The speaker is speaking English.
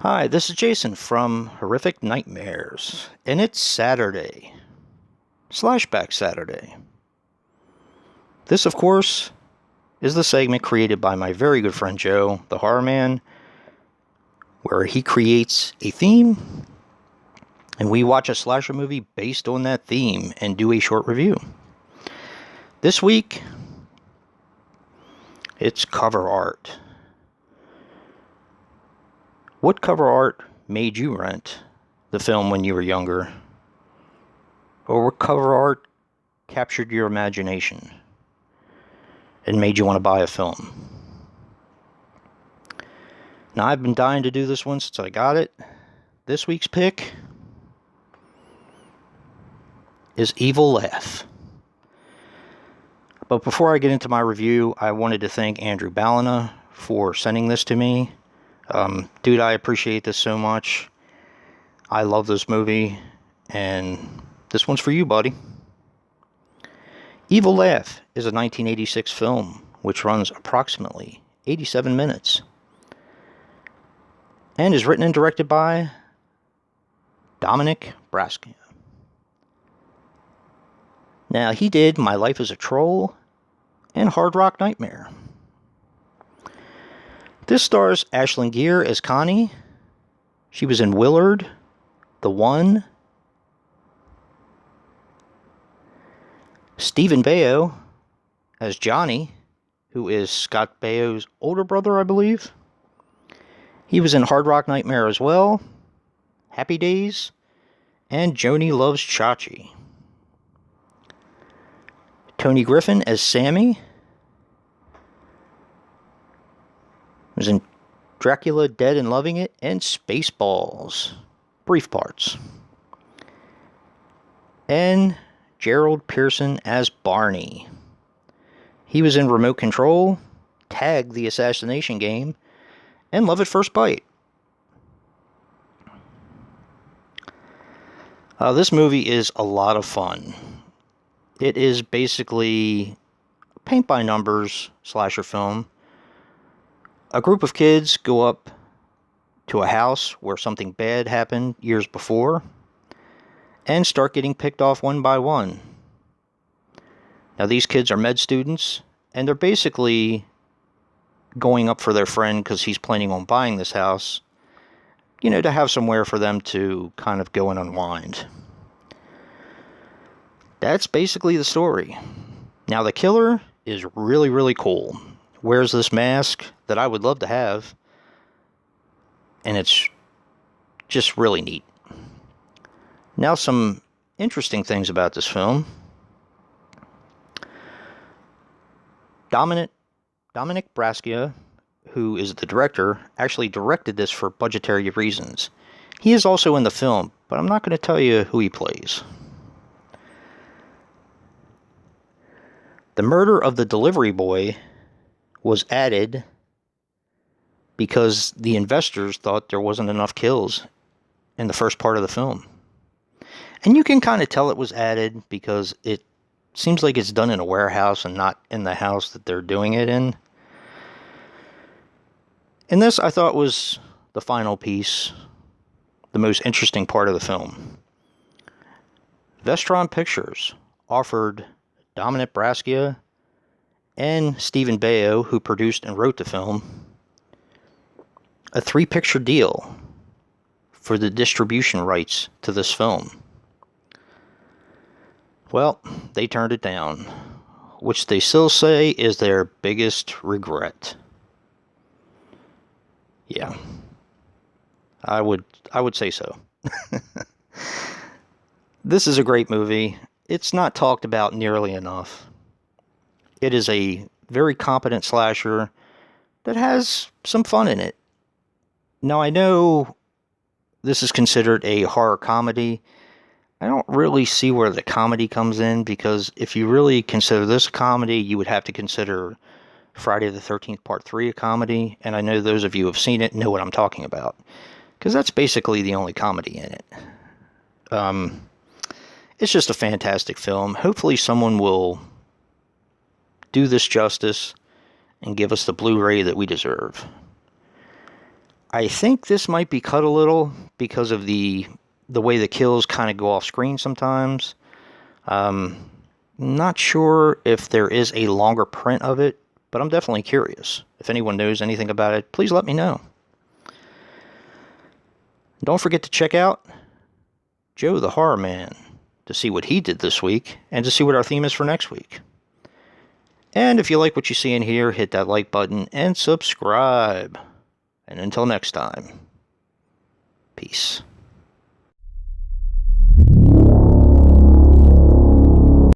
Hi, this is Jason from Horrific Nightmares, and it's Saturday. Slashback Saturday. This, of course, is the segment created by my very good friend Joe, the Horror Man, where he creates a theme, and we watch a slasher movie based on that theme and do a short review. This week, it's cover art. What cover art made you rent the film when you were younger? Or what cover art captured your imagination and made you want to buy a film? Now, I've been dying to do this one since I got it. This week's pick is Evil Laugh. But before I get into my review, I wanted to thank Andrew Ballina for sending this to me. Dude, I appreciate this so much. I love this movie, and this one's for you, buddy. Evil Laugh is a 1986 film, which runs approximately 87 minutes, and is written and directed by Dominic Braskia. Now, he did My Life as a Troll and Hard Rock Nightmare. This stars Ashlyn Gear as Connie. She was in Willard, The One. Stephen Baio as Johnny, who is Scott Baio's older brother, I believe. He was in Hard Rock Nightmare as well, Happy Days, and Joni Loves Chachi. Tony Griffin as Sammy. Was in Dracula, Dead and Loving It, and Spaceballs. Brief parts. And Gerald Pearson as Barney. He was in Remote Control, Tag the Assassination Game, and Love at First Bite. This movie is a lot of fun. It is basically a paint-by-numbers slasher film. A group of kids go up to a house where something bad happened years before and start getting picked off one by one. Now, these kids are med students, and they're basically going up for their friend because he's planning on buying this house, to have somewhere for them to kind of go and unwind. That's basically the story. Now, the killer is really, really cool. Wears this mask that I would love to have, and it's just really neat. Now, some interesting things about this film. Dominic Braskia, who is the director, actually directed this for budgetary reasons. He is also in the film, but I'm not going to tell you who he plays. The murder of the delivery boy was added because the investors thought there wasn't enough kills in the first part of the film. And you can kind of tell it was added because it seems like it's done in a warehouse and not in the house that they're doing it in. And this, I thought, was the final piece, the most interesting part of the film. Vestron Pictures offered Dominic Braskia and Stephen Baio, who produced and wrote the film, a 3-picture deal for the distribution rights to this film. Well, they turned it down, which they still say is their biggest regret. Yeah, I would say so. This is a great movie. It's not talked about nearly enough. It is a very competent slasher that has some fun in it. Now, I know this is considered a horror comedy. I don't really see where the comedy comes in, because if you really consider this a comedy, you would have to consider Friday the 13th Part 3 a comedy, and I know those of you who have seen it know what I'm talking about, because that's basically the only comedy in it. It's just a fantastic film. Hopefully someone will do this justice and give us the Blu-ray that we deserve. I think this might be cut a little because of the way the kills kind of go off screen sometimes. Not sure if there is a longer print of it, but I'm definitely curious. If anyone knows anything about it, please let me know. Don't forget to check out Joe the Horror Man to see what he did this week and to see what our theme is for next week. And if you like what you see in here, hit that like button and subscribe. And until next time, peace.